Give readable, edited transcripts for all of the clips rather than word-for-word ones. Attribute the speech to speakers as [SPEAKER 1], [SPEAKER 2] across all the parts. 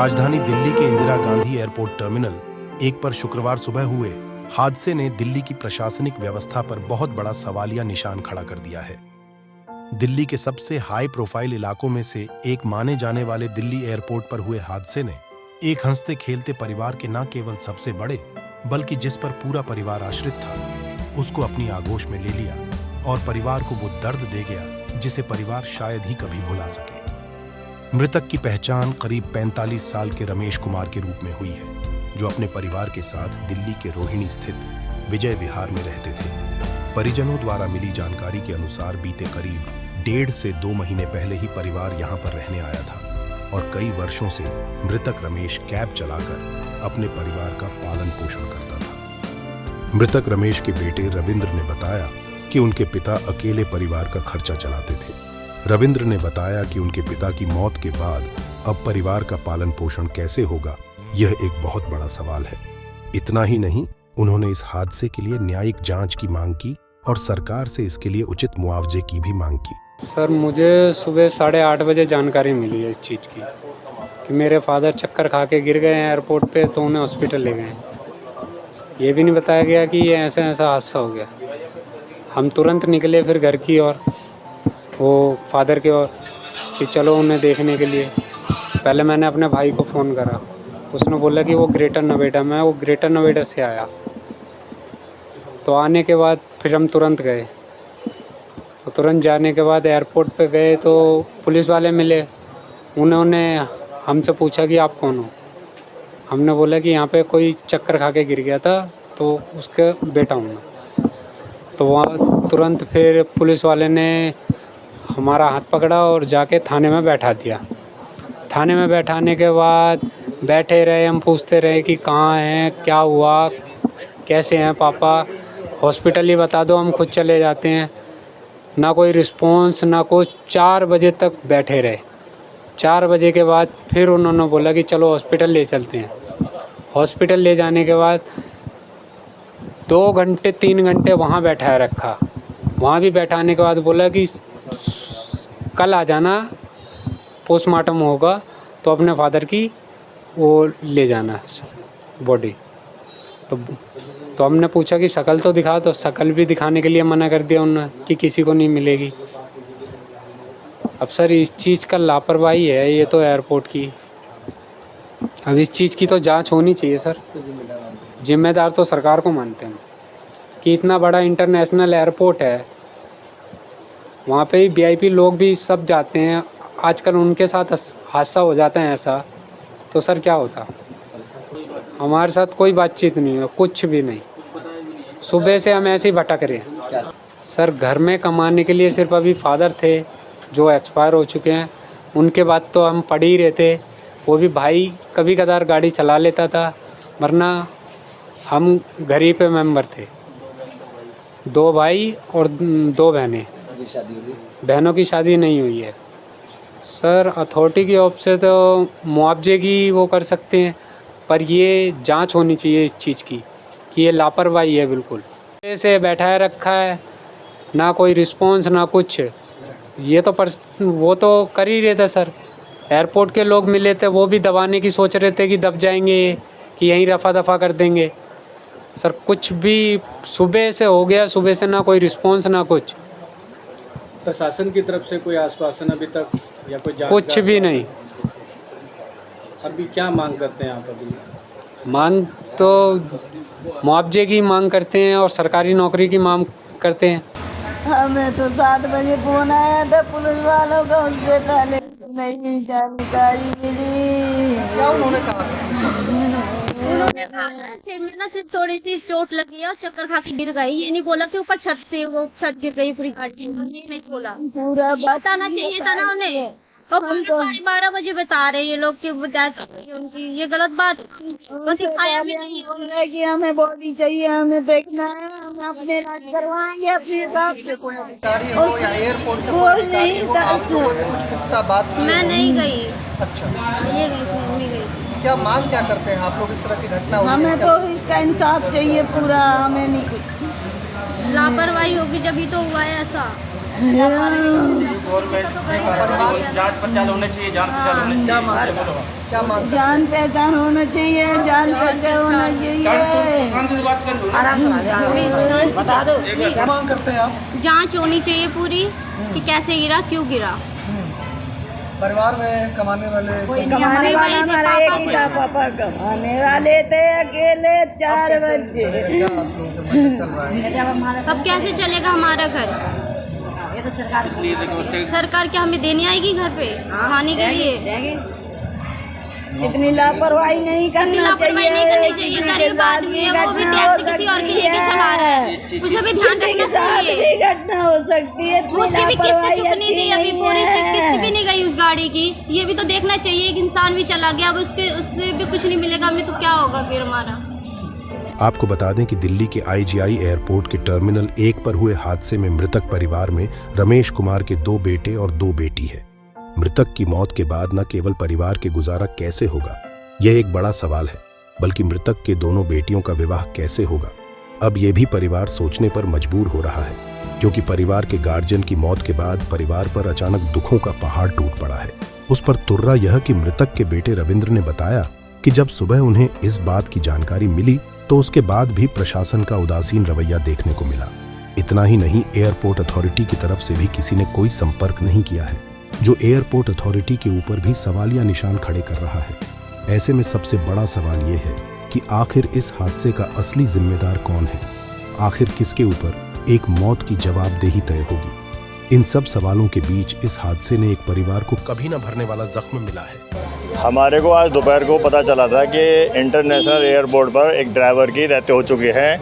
[SPEAKER 1] राजधानी दिल्ली के Indira Gandhi airport terminal एक पर शुक्रवार सुबह हुए हादसे ने दिल्ली की प्रशासनिक व्यवस्था पर बहुत बड़ा सवालिया निशान खड़ा कर दिया है। दिल्ली के सबसे हाई प्रोफाइल इलाकों में से एक माने जाने वाले दिल्ली एयरपोर्ट पर हुए हादसे ने एक हंसते खेलते परिवार के न केवल सबसे बड़े बल्कि जिस पर पूरा परिवार आश्रित था उसको अपनी आगोश में ले लिया और परिवार को वो दर्द दे गया जिसे परिवार शायद ही कभी भुला सके। मृतक की पहचान करीब 45 साल के रमेश कुमार के रूप में हुई है, जो अपने परिवार के साथ दिल्ली के रोहिणी स्थित विजय विहार में रहते थे। परिजनों द्वारा मिली जानकारी के अनुसार बीते करीब 1.5 से 2 महीने पहले ही परिवार यहां पर रहने आया था और कई वर्षों से मृतक रमेश कैब चलाकर अपने परिवार का पालन पोषण करता था। मृतक रमेश के बेटे रविंद्र ने बताया कि उनके पिता अकेले परिवार का खर्चा चलाते थे। रविंद्र ने बताया कि उनके पिता की मौत के बाद अब परिवार का पालन पोषण कैसे होगा, यह एक बहुत बड़ा सवाल है। इतना ही नहीं, उन्होंने इस हादसे के लिए न्यायिक जांच की मांग की और सरकार से इसके लिए उचित मुआवजे की भी मांग की।
[SPEAKER 2] सर, मुझे सुबह 8:30 बजे जानकारी मिली है इस चीज़ की कि मेरे फादर चक्कर खा के गिर गए हैं एयरपोर्ट पे, तो उन्हें हॉस्पिटल ले गए। ये भी नहीं बताया गया कि ये ऐसा हादसा हो गया। हम तुरंत निकले फिर घर की ओर, वो फादर के ओर, कि चलो उन्हें देखने के लिए। पहले मैंने अपने भाई को फ़ोन करा, उसने बोला कि वो ग्रेटर नोएडा में है। वो ग्रेटर नोएडा से आया, तो आने के बाद फिर हम तुरंत गए। तो तुरंत जाने के बाद एयरपोर्ट पे गए तो पुलिस वाले मिले। उन्होंने हमसे पूछा कि आप कौन हो। हमने बोला कि यहाँ पे कोई चक्कर खा के गिर गया था, तो उसके बेटा हूँ मैं। तो वहाँ तुरंत फिर पुलिस वाले ने हमारा हाथ पकड़ा और जाके थाने में बैठा दिया। थाने में बैठाने के बाद बैठे रहे, हम पूछते रहे कि कहाँ हैं, क्या हुआ, कैसे हैं पापा, हॉस्पिटल ही बता दो, हम खुद चले जाते हैं। ना कोई रिस्पॉन्स, ना कुछ। 4 बजे तक बैठे रहे। 4 बजे के बाद फिर उन्होंने बोला कि चलो हॉस्पिटल ले चलते हैं। हॉस्पिटल ले जाने के बाद 2 घंटे 3 घंटे वहाँ बैठाया रखा। वहाँ भी बैठाने के बाद बोला कि कल आ जाना, पोस्टमार्टम होगा तो अपने फादर की वो ले जाना बॉडी। तो हमने पूछा कि शक्ल तो दिखा, तो शक्ल भी दिखाने के लिए मना कर दिया उन्होंने कि किसी को नहीं मिलेगी। अब सर, इस चीज़ का लापरवाही है ये तो एयरपोर्ट की। अब इस चीज़ की तो जांच होनी चाहिए सर। जिम्मेदार तो सरकार को मानते हैं कि इतना बड़ा इंटरनेशनल एयरपोर्ट है, वहाँ पे वीआईपी लोग भी सब जाते हैं। आजकल उनके साथ हादसा हो जाता है ऐसा, तो सर क्या होता। हमारे साथ कोई बातचीत नहीं है, कुछ भी नहीं। सुबह से हम ऐसे ही भटक रहे हैं सर। घर में कमाने के लिए सिर्फ अभी फादर थे जो एक्सपायर हो चुके हैं, उनके बाद तो हम पढ़ ही रहे थे। वो भी भाई कभी कदार गाड़ी चला लेता था, वरना हम घर ही पे मेंबर थे। 2 भाई और 2 बहनें। बहनों की शादी नहीं हुई है सर। अथॉरिटी की ओर से तो मुआवजे की वो कर सकते हैं, पर ये जांच होनी चाहिए इस चीज़ की कि ये लापरवाही है बिल्कुल। ऐसे बैठाया रखा है, ना कोई रिस्पॉन्स ना कुछ। ये तो वो तो कर ही रहे थे सर। एयरपोर्ट के लोग मिले थे, वो भी दबाने की सोच रहे थे कि दब जाएंगे, कि यहीं रफा दफा कर देंगे सर। कुछ भी सुबह से हो गया, सुबह से ना कोई रिस्पॉन्स ना कुछ।
[SPEAKER 3] प्रशासन की तरफ से कोई आश्वासन अभी तक या कोई जांच?
[SPEAKER 2] कुछ भी नहीं।
[SPEAKER 3] अभी क्या मांग करते हैं आप? अभी
[SPEAKER 2] मांग तो मुआवजे की मांग करते हैं और सरकारी नौकरी की मांग करते हैं।
[SPEAKER 4] हमें तो 7 बजे फोन आया था पुलिस वालों का, उससे पहले नहीं जानकारी मिली।
[SPEAKER 3] क्या उन्होंने कहा?
[SPEAKER 5] उन्होंने कहा सिर में ना सिर्फ थोड़ी सी चोट लगी है और चक्कर खा के गिर गई। ये नहीं बोला कि ऊपर छत से वो छत गिर गई पूरी गाड़ी। ये नहीं बोला,
[SPEAKER 4] पूरा
[SPEAKER 5] बताना चाहिए था ना उन्हें। तो 12:30 बजे बता रहे ये लोग कि उनकी ये गलत बात। तो दिखाया भी नहीं
[SPEAKER 4] उन्होंने कि हमें बॉडी चाहिए, हमें देखना है, हम अपने इलाज करवाएंगे अपने हिसाब से।
[SPEAKER 3] कोई अधिकारी हो या एयरपोर्ट पे
[SPEAKER 4] कोई नहीं था।
[SPEAKER 3] आप लोगों से कुछ पुख्ता बात की?
[SPEAKER 5] मैं नहीं गई।
[SPEAKER 3] अच्छा,
[SPEAKER 5] ये गई थी, मम्मी गई थी।
[SPEAKER 3] क्या मांग क्या करते हैं आप लोग? इस तरह की घटना हुई है,
[SPEAKER 4] हमें
[SPEAKER 3] क्या?
[SPEAKER 4] तो इसका इंसाफ चाहिए पूरा, हमें नहीं कुछ।
[SPEAKER 5] लापरवाही होगी जब ही तो हुआ है ऐसा।
[SPEAKER 6] जांच पड़ताल होनी चाहिए, जान पहचान होनी चाहिए।
[SPEAKER 4] जान पहचान होना चाहिए, जान पहचान होना चाहिए।
[SPEAKER 5] बता दो क्या मांग करते हैं आप? जांच होनी चाहिए पूरी कि कैसे गिरा, क्यों गिरा।
[SPEAKER 3] परिवार में कमाने वाले
[SPEAKER 4] कमाने वाला हमारा एक ही था, पापा कमाने वाले थे, अकेले 4 बच्चे।
[SPEAKER 5] अब कैसे चलेगा हमारा घर? सरकार क्या हमें देने आएगी घर पे खाने के लिए?
[SPEAKER 4] इतनी लापरवाही नहीं करना चाहिए।
[SPEAKER 5] गरीब आदमी है, वो भी टैक्सी किसी और की लेके चला रहा है, उसे भी ध्यान रखना चाहिए।
[SPEAKER 4] घटना हो सकती है,
[SPEAKER 5] उसकी भी किस्त चुकनी थी, अभी पूरी किस्त भी नहीं गई उस गाड़ी की। ये भी तो देखना चाहिए। एक इंसान भी चला गया, अब उससे भी कुछ नहीं मिलेगा हमें, तो क्या होगा फिर हमारा।
[SPEAKER 1] आपको बता दें कि दिल्ली के IGI एयरपोर्ट के टर्मिनल 1 पर हुए हादसे में मृतक परिवार में रमेश कुमार के 2 बेटे और 2 बेटी है। मृतक की मौत के बाद न केवल परिवार के गुजारा कैसे होगा, यह एक बड़ा सवाल है, बल्कि मृतक के दोनों बेटियों का विवाह कैसे होगा, अब यह भी परिवार सोचने पर मजबूर हो रहा है, क्योंकि परिवार के गार्जियन की मौत के बाद परिवार पर अचानक दुखों का पहाड़ टूट पड़ा है। उस पर तुर्रा यह कि मृतक के बेटे रविंद्र ने बताया कि जब सुबह उन्हें इस बात की जानकारी मिली तो उसके बाद भी प्रशासन का उदासीन रवैया देखने को मिला। इतना ही नहीं, एयरपोर्ट अथॉरिटी की तरफ से भी किसी ने कोई संपर्क नहीं किया है, जो एयरपोर्ट अथॉरिटी के ऊपर भी सवालिया निशान खड़े कर रहा है। ऐसे में सबसे बड़ा सवाल ये है कि आखिर इस हादसे का असली जिम्मेदार कौन है? आखिर किसके ऊपर एक मौत की जवाबदेही तय होगी? इन सब सवालों के बीच इस हादसे ने एक परिवार को कभी न भरने वाला जख्म मिला है।
[SPEAKER 7] हमारे को आज दोपहर को पता चला था कि इंटरनेशनल एयरपोर्ट पर एक ड्राइवर की डेथ हो चुकी है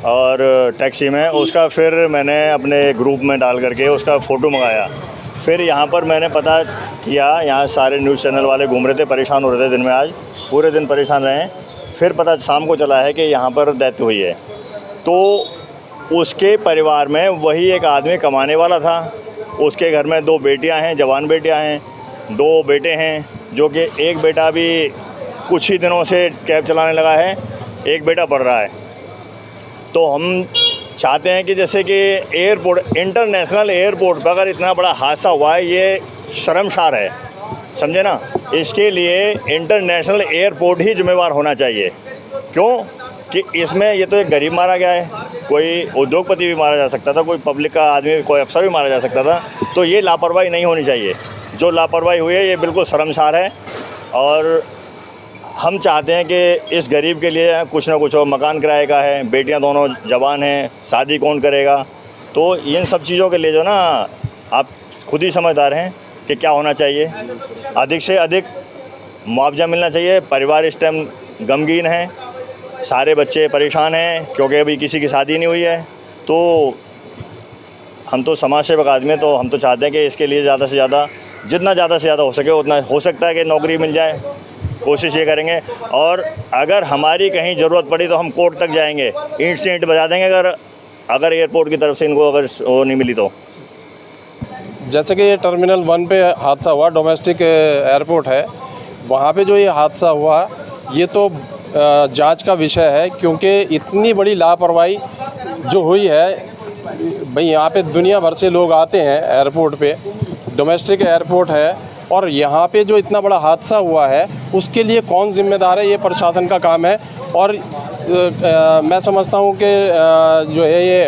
[SPEAKER 7] और टैक्सी में। उसका फिर मैंने अपने ग्रुप में डाल करके उसका फ़ोटो मंगाया। फिर यहाँ पर मैंने पता किया, यहाँ सारे न्यूज़ चैनल वाले घूम रहे थे, परेशान हो रहे थे दिन में, आज पूरे दिन परेशान रहे। फिर पता शाम को चला है कि यहाँ पर डेथ हुई है। तो उसके परिवार में वही एक आदमी कमाने वाला था। उसके घर में 2 बेटियाँ हैं, जवान बेटियाँ हैं, 2 बेटे हैं, जो कि एक बेटा अभी कुछ ही दिनों से कैब चलाने लगा है, एक बेटा पढ़ रहा है। तो हम चाहते हैं कि जैसे कि एयरपोर्ट, इंटरनेशनल एयरपोर्ट पर अगर इतना बड़ा हादसा हुआ है, ये शर्मसार है, समझे ना। इसके लिए इंटरनेशनल एयरपोर्ट ही जिम्मेवार होना चाहिए। क्यों कि इसमें ये तो एक गरीब मारा गया है, कोई उद्योगपति भी मारा जा सकता था, कोई पब्लिक का आदमी, कोई अफसर भी मारा जा सकता था। तो ये लापरवाही नहीं होनी चाहिए। जो लापरवाही हुई है ये बिल्कुल शर्मसार है। और हम चाहते हैं कि इस गरीब के लिए कुछ ना कुछ हो। मकान किराए का है, बेटियां दोनों जवान हैं, शादी कौन करेगा? तो इन सब चीज़ों के लिए जो ना, आप खुद ही समझदार हैं कि क्या होना चाहिए। अधिक से अधिक मुआवजा मिलना चाहिए। परिवार इस टाइम गमगीन है, सारे बच्चे परेशान हैं क्योंकि अभी किसी की शादी नहीं हुई है। तो हम तो समाज सेवक आदमी हैं, तो हम तो चाहते हैं कि इसके लिए ज़्यादा से ज़्यादा, जितना ज़्यादा से ज़्यादा हो सके उतना हो सकता है कि नौकरी मिल जाए। कोशिश ये करेंगे, और अगर हमारी कहीं ज़रूरत पड़ी तो हम कोर्ट तक जाएंगे, ईंट से ईंट बजा देंगे अगर एयरपोर्ट की तरफ से इनको अगर वो नहीं मिली तो।
[SPEAKER 8] जैसे कि ये टर्मिनल 1 पे हादसा हुआ, डोमेस्टिक एयरपोर्ट है, वहाँ पे जो ये हादसा हुआ, ये तो जांच का विषय है, क्योंकि इतनी बड़ी लापरवाही जो हुई है। भाई यहाँ पे दुनिया भर से लोग आते हैं एयरपोर्ट पे, डोमेस्टिक एयरपोर्ट है, और यहाँ पे जो इतना बड़ा हादसा हुआ है उसके लिए कौन जिम्मेदार है? ये प्रशासन का काम है। और मैं समझता हूँ कि जो है ये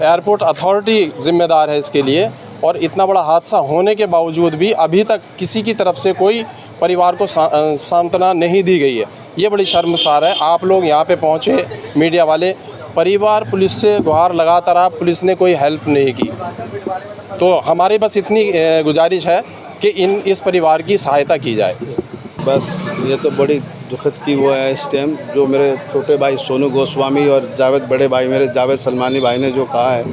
[SPEAKER 8] एयरपोर्ट अथॉरिटी जिम्मेदार है इसके लिए। और इतना बड़ा हादसा होने के बावजूद भी अभी तक किसी की तरफ से कोई परिवार को सांत्वना नहीं दी गई है। ये बड़ी शर्मसार है। आप लोग यहाँ पे पहुँचे, मीडिया वाले, परिवार पुलिस से गुहार लगाता रहा, पुलिस ने कोई हेल्प नहीं की। तो हमारी बस इतनी गुजारिश है कि इस परिवार की सहायता की जाए।
[SPEAKER 9] बस ये तो बड़ी दुखद की वो है इस टाइम, जो मेरे छोटे भाई सोनू गोस्वामी और जावेद, बड़े भाई मेरे जावेद सलमानी भाई ने जो कहा है,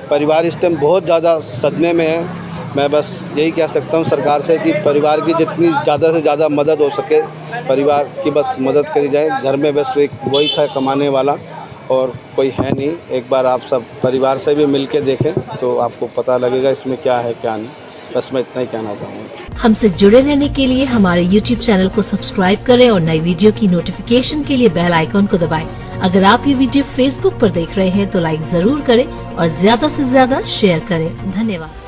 [SPEAKER 9] परिवार इस टाइम बहुत ज़्यादा सदमे में है। मैं बस यही कह सकता हूँ सरकार से कि परिवार की जितनी ज़्यादा से ज़्यादा मदद हो सके, परिवार की बस मदद करी जाए। घर में बस एक वही था कमाने वाला, और कोई है नहीं। एक बार आप सब परिवार से भी मिल के देखें तो आपको पता लगेगा इसमें क्या है क्या नहीं। बस मैं इतना ही कहना चाहूँगा।
[SPEAKER 10] हमसे जुड़े रहने के लिए हमारे YouTube चैनल को सब्सक्राइब करें और नई वीडियो की नोटिफिकेशन के लिए बेल आइकॉन को दबाएं। अगर आप ये वीडियो फेसबुक पर देख रहे हैं तो लाइक जरूर करें और ज्यादा से ज्यादा शेयर करें। धन्यवाद।